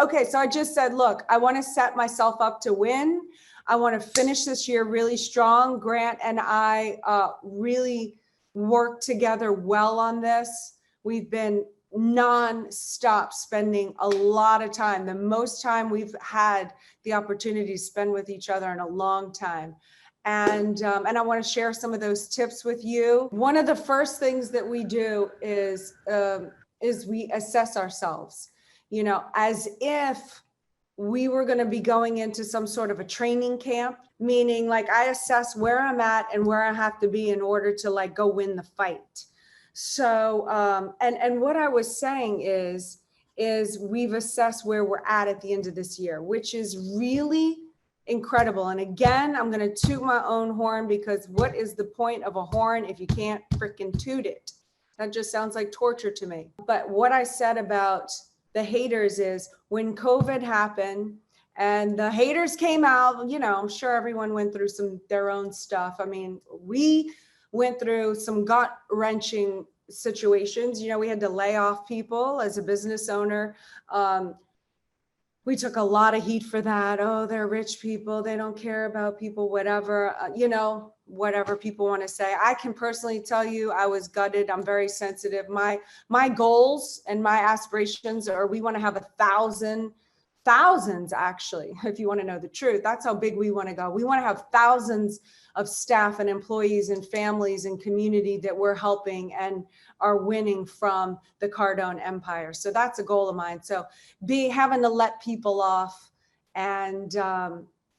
Okay, so I just said, look, I want to set myself up to win. I want to finish this year really strong. Grant and I really worked together well on this. We've been non-stop spending a lot of time, the most time we've had the opportunity to spend with each other in a long time. And I want to share some of those tips with you. One of the first things that we do is we assess ourselves, you know, as if we were going to be going into some sort of a training camp, meaning like I assess where I'm at and where I have to be in order to like go win the fight. So, and what I was saying is we've assessed where we're at the end of this year, which is really incredible. And again, I'm going to toot my own horn, because what is the point of a horn if you can't freaking toot it? That just sounds like torture to me. But what I said about the haters is when COVID happened and the haters came out, you know, I'm sure everyone went through their own stuff. I mean, we went through some gut wrenching situations. You know, we had to lay off people as a business owner. We took a lot of heat for that. Oh, they're rich people. They don't care about people, whatever, you know, whatever people want to say. I can personally tell you I was gutted. I'm very sensitive. My goals and my aspirations are we want to have thousands actually, if you want to know the truth. That's how big we want to go. We want to have thousands of staff and employees and families and community that we're helping and are winning from the Cardone empire. So that's a goal of mine. So having to let people off and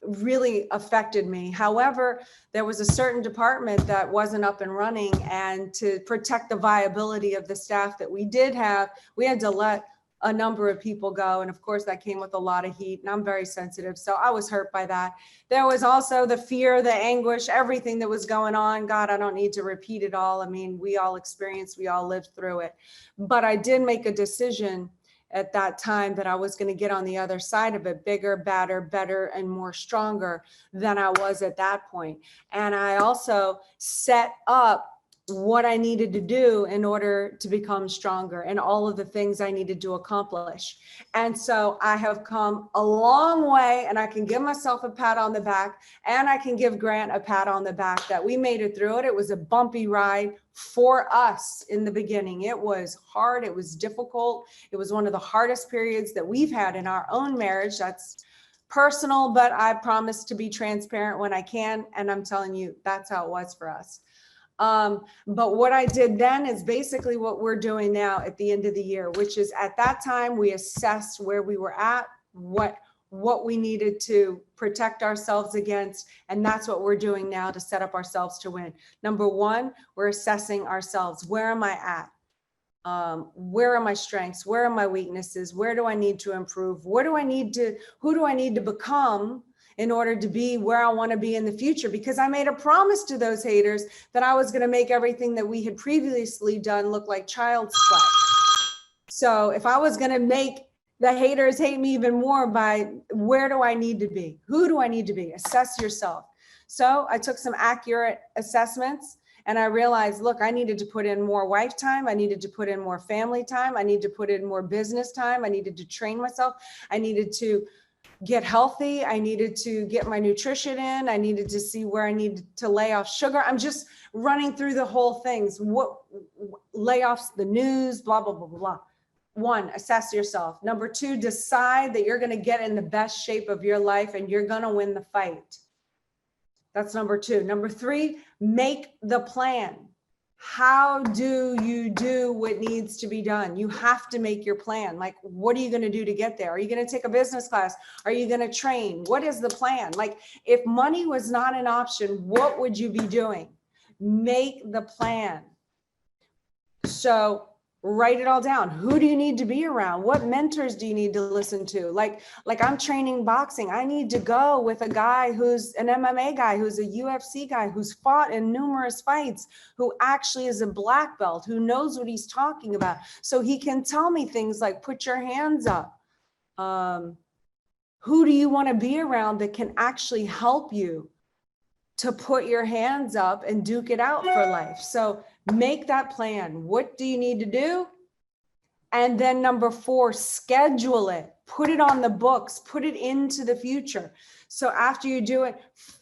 really affected me. However, there was a certain department that wasn't up and running, and to protect the viability of the staff that we did have, we had to let a number of people go. And of course that came with a lot of heat, and I'm very sensitive. So I was hurt by that. There was also the fear, the anguish, everything that was going on. God, I don't need to repeat it all. I mean, we all experienced, we all lived through it. But I did make a decision at that time that I was going to get on the other side of it bigger, better, and more stronger than I was at that point. And I also set up what I needed to do in order to become stronger and all of the things I needed to accomplish. And so I have come a long way, and I can give myself a pat on the back, and I can give Grant a pat on the back that we made it through it. It was a bumpy ride for us in the beginning. It was hard. It was difficult. It was one of the hardest periods that we've had in our own marriage. That's personal, but I promise to be transparent when I can. And I'm telling you, that's how it was for us. But what I did then is basically what we're doing now at the end of the year, which is at that time we assessed where we were at, what we needed to protect ourselves against. And that's what we're doing now to set up ourselves to win. Number one, we're assessing ourselves. Where am I at? Where are my strengths? Where are my weaknesses? Where do I need to improve? Who do I need to become in order to be where I want to be in the future? Because I made a promise to those haters that I was going to make everything that we had previously done look like child's play. So if I was going to make the haters hate me even more, by where do I need to be? Who do I need to be? Assess yourself. So I took some accurate assessments, and I realized, look, I needed to put in more wife time. I needed to put in more family time. I need to put in more business time. I needed to train myself. I needed to get healthy. I needed to get my nutrition in. I needed to see where I needed to lay off sugar. I'm just running through the whole things. What layoffs, the news, blah, blah, blah, blah, blah. One, assess yourself. Number two, decide that you're going to get in the best shape of your life and you're going to win the fight. That's number two. Number three, make the plan. How do you do what needs to be done? You have to make your plan. Like, what are you going to do to get there? Are you going to take a business class? Are you going to train? What is the plan? Like, if money was not an option, what would you be doing? Make the plan. So write it all down. Who do you need to be around? What mentors do you need to listen to? Like I'm training boxing. I need to go with a guy who's an MMA guy, who's a UFC guy, who's fought in numerous fights, who actually is a black belt, who knows what he's talking about. So he can tell me things like, put your hands up. Who do you want to be around that can actually help you to put your hands up and duke it out for life? So make that plan. What do you need to do? And then number four, schedule it. put it on the books, put it into the future. So after you do it,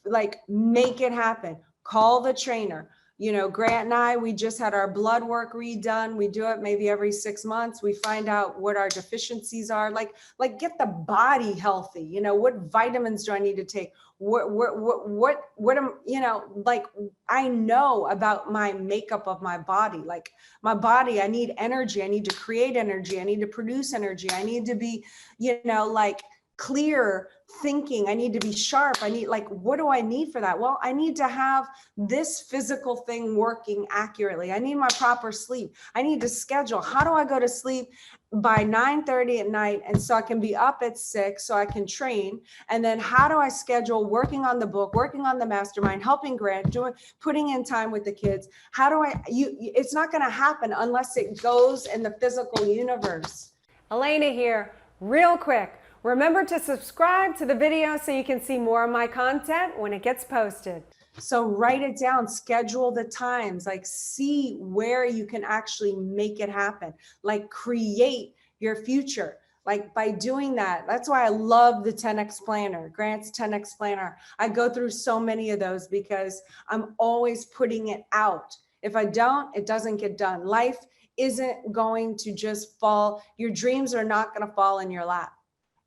like make it happen. Call the trainer. You know, Grant and I, we just had our blood work redone. We do it maybe every 6 months. We find out what our deficiencies are, like get the body healthy. You know, what vitamins do I need to take? What am, you know, like I know about my makeup of my body, like my body, I need energy. I need to create energy. I need to produce energy. I need to be, you know, like clear thinking. I need to be sharp. I need, like, what do I need for that? Well, I need to have this physical thing working accurately. I need my proper sleep. I need to schedule. How do I go to sleep by 9:30 at night? And so I can be up at 6 so I can train. And then how do I schedule working on the book, working on the mastermind, helping Grant, putting in time with the kids? How do it's not going to happen unless it goes in the physical universe. Elena here, real quick. Remember to subscribe to the video so you can see more of my content when it gets posted. So write it down, schedule the times, like see where you can actually make it happen, like create your future. Like by doing that, that's why I love the 10X planner, Grant's 10X planner. I go through so many of those because I'm always putting it out. If I don't, it doesn't get done. Life isn't going to just fall. Your dreams are not going to fall in your lap.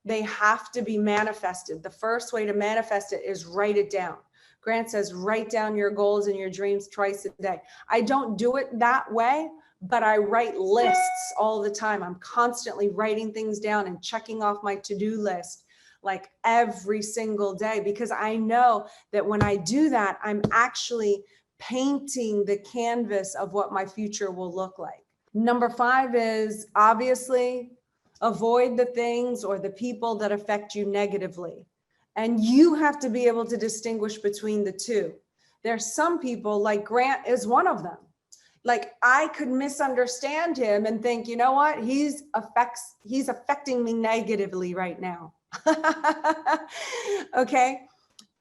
They have to be manifested. The first way to manifest it is write it down. Grant says, write down your goals and your dreams twice a day. I don't do it that way, but I write lists all the time. I'm constantly writing things down and checking off my to-do list like every single day, because I know that when I do that, I'm actually painting the canvas of what my future will look like. Number 5 is obviously avoid the things or the people that affect you negatively. And you have to be able to distinguish between the two. There's some people, like Grant is one of them. Like I could misunderstand him and think, you know what, he's affecting me negatively right now. Okay.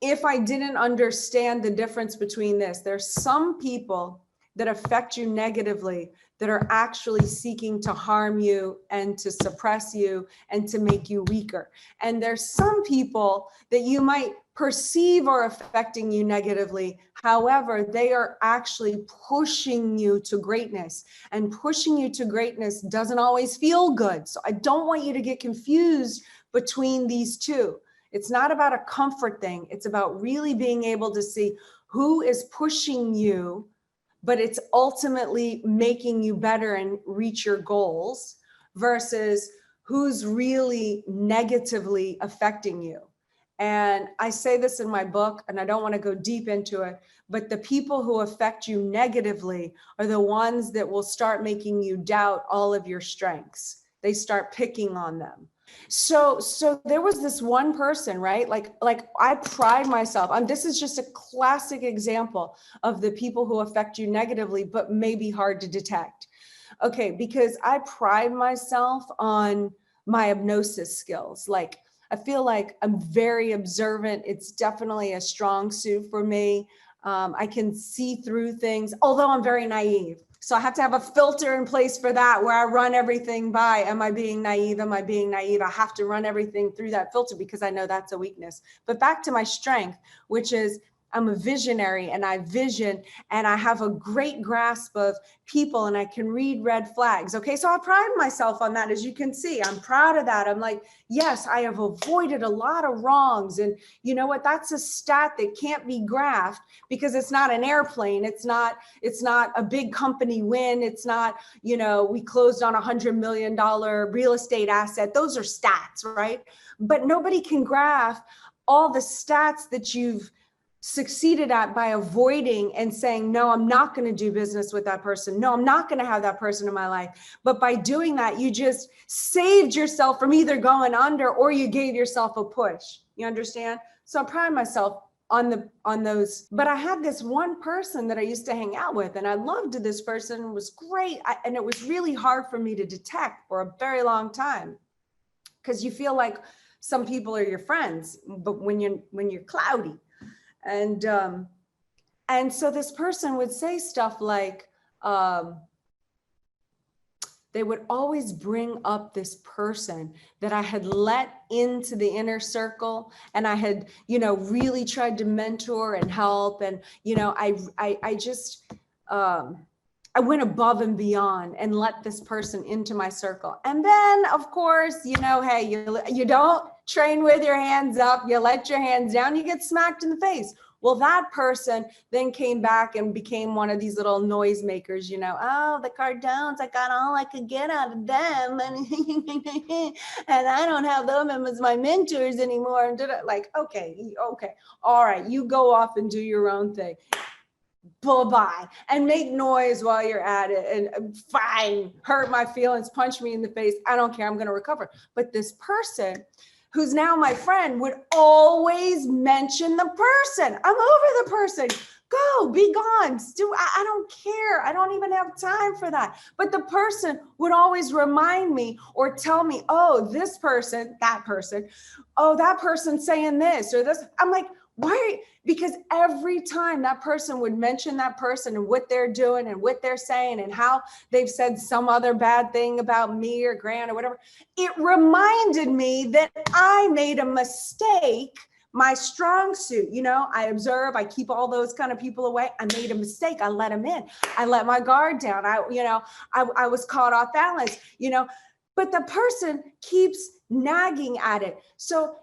If I didn't understand the difference between this, there's some people that affect you negatively that are actually seeking to harm you and to suppress you and to make you weaker. And there's some people that you might perceive are affecting you negatively. However, they are actually pushing you to greatness, and pushing you to greatness doesn't always feel good. So I don't want you to get confused between these two. It's not about a comfort thing. It's about really being able to see who is pushing you, but it's ultimately making you better and reach your goals, versus who's really negatively affecting you. And I say this in my book, and I don't want to go deep into it, but the people who affect you negatively are the ones that will start making you doubt all of your strengths. They start picking on them. So there was this one person, right? Like I pride myself. This is just a classic example of the people who affect you negatively, but may be hard to detect. Okay, because I pride myself on my hypnosis skills. Like I feel like I'm very observant. It's definitely a strong suit for me. I can see through things, although I'm very naive. So I have to have a filter in place for that, where I run everything by, am I being naive? Am I being naive? I have to run everything through that filter because I know that's a weakness. But back to my strength, which is I'm a visionary, and I vision, and I have a great grasp of people, and I can read red flags. Okay, so I pride myself on that. As you can see, I'm proud of that. I'm like, yes, I have avoided a lot of wrongs. And you know what? That's a stat that can't be graphed because it's not an airplane. It's not a big company win. It's not, you know, we closed on $100 million real estate asset. Those are stats, right? But nobody can graph all the stats that you've succeeded at by avoiding and saying, no, I'm not going to do business with that person. No, I'm not going to have that person in my life. But by doing that, you just saved yourself from either going under, or you gave yourself a push. You understand? So I pride myself on those. But I had this one person that I used to hang out with, and I loved this person. It was great. And it was really hard for me to detect for a very long time, because you feel like some people are your friends, but when you're cloudy. And so this person would say stuff like, they would always bring up this person that I had let into the inner circle, and I had, really tried to mentor and help. And, I just, I went above and beyond and let this person into my circle. And then, of course, hey, you don't train with your hands up, you let your hands down, you get smacked in the face. Well, that person then came back and became one of these little noisemakers, oh, the Cardones, I got all I could get out of them. And I don't have them as my mentors anymore. And like, okay, all right, you go off and do your own thing. Bye-bye, and make noise while you're at it, and fine, hurt my feelings, punch me in the face, I don't care, I'm going to recover. But this person who's now my friend would always mention the person. I'm over the person. Go, be gone. I don't care. I don't even have time for that. But the person would always remind me or tell me, oh, this person, that person, oh, that person's saying this or this. I'm like, why? Because every time that person would mention that person and what they're doing and what they're saying and how they've said some other bad thing about me or Grant or whatever, it reminded me that I made a mistake. My strong suit, I observe, I keep all those kind of people away. I made a mistake. I let them in. I let my guard down. I was caught off balance, but the person keeps nagging at it. So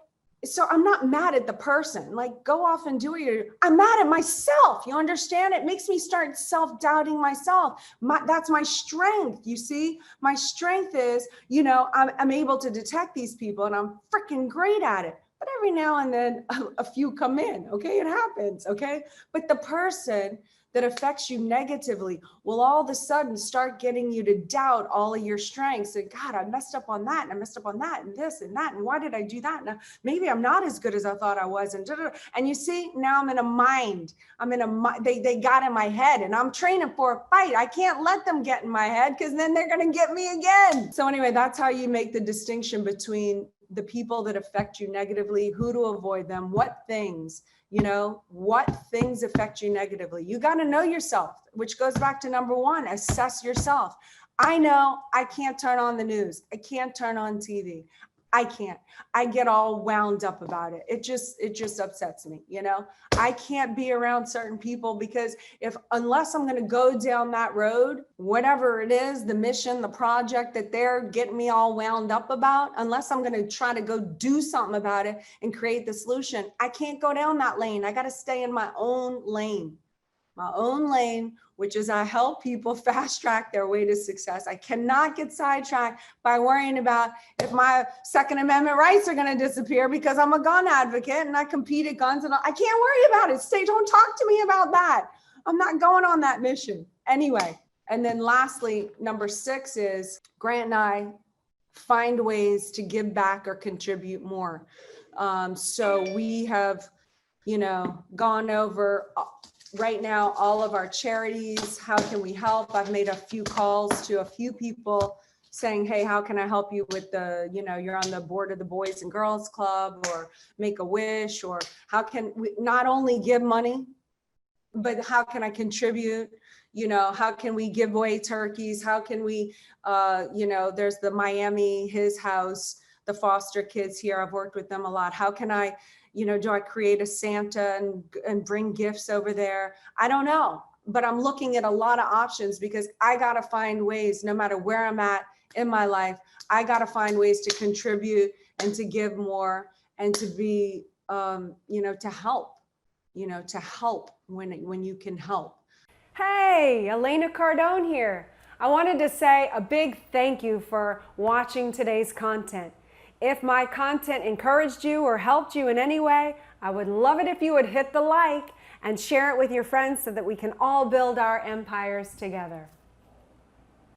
I'm not mad at the person, like go off and do it. I'm mad at myself. You understand? It makes me start self-doubting myself. That's my strength. You see, my strength is, I'm able to detect these people and I'm freaking great at it. But every now and then a few come in. Okay. It happens. Okay. But the person that affects you negatively will all of a sudden start getting you to doubt all of your strengths. And God, I messed up on that, and I messed up on that, and this and that, and why did I do that? Now maybe I'm not as good as I thought I was. And you see, now I'm in a mind. They got in my head, and I'm training for a fight. I can't let them get in my head because then they're going to get me again. So anyway, that's how you make the distinction between the people that affect you negatively, who to avoid them, what things affect you negatively. You got to know yourself, which goes back to number one, assess yourself. I know I can't turn on the news. I can't turn on TV. I can't. I get all wound up about it. It just upsets me. I can't be around certain people because unless I'm going to go down that road, whatever it is, the mission, the project that they're getting me all wound up about, unless I'm going to try to go do something about it and create the solution, I can't go down that lane. I got to stay in my own lane. Which is I help people fast track their way to success. I cannot get sidetracked by worrying about if my Second Amendment rights are going to disappear because I'm a gun advocate and I compete at guns and all. I can't worry about it. Don't talk to me about that. I'm not going on that mission. Anyway, and then lastly, number 6 is Grant and I find ways to give back or contribute more. So we have, gone over right now all of our charities. How can we help? I've made a few calls to a few people saying, hey, how can I help you with you're on the board of the Boys and Girls Club or Make a Wish, or how can we not only give money, but how can I contribute? How can we give away turkeys? How can we, there's the Miami, his house, the foster kids here. I've worked with them a lot. How can I, do I create a Santa and bring gifts over there? I don't know, but I'm looking at a lot of options because I got to find ways, no matter where I'm at in my life, I got to find ways to contribute and to give more and to be, to help, when you can help. Hey, Elena Cardone here. I wanted to say a big thank you for watching today's content. If my content encouraged you or helped you in any way, I would love it if you would hit the like and share it with your friends so that we can all build our empires together.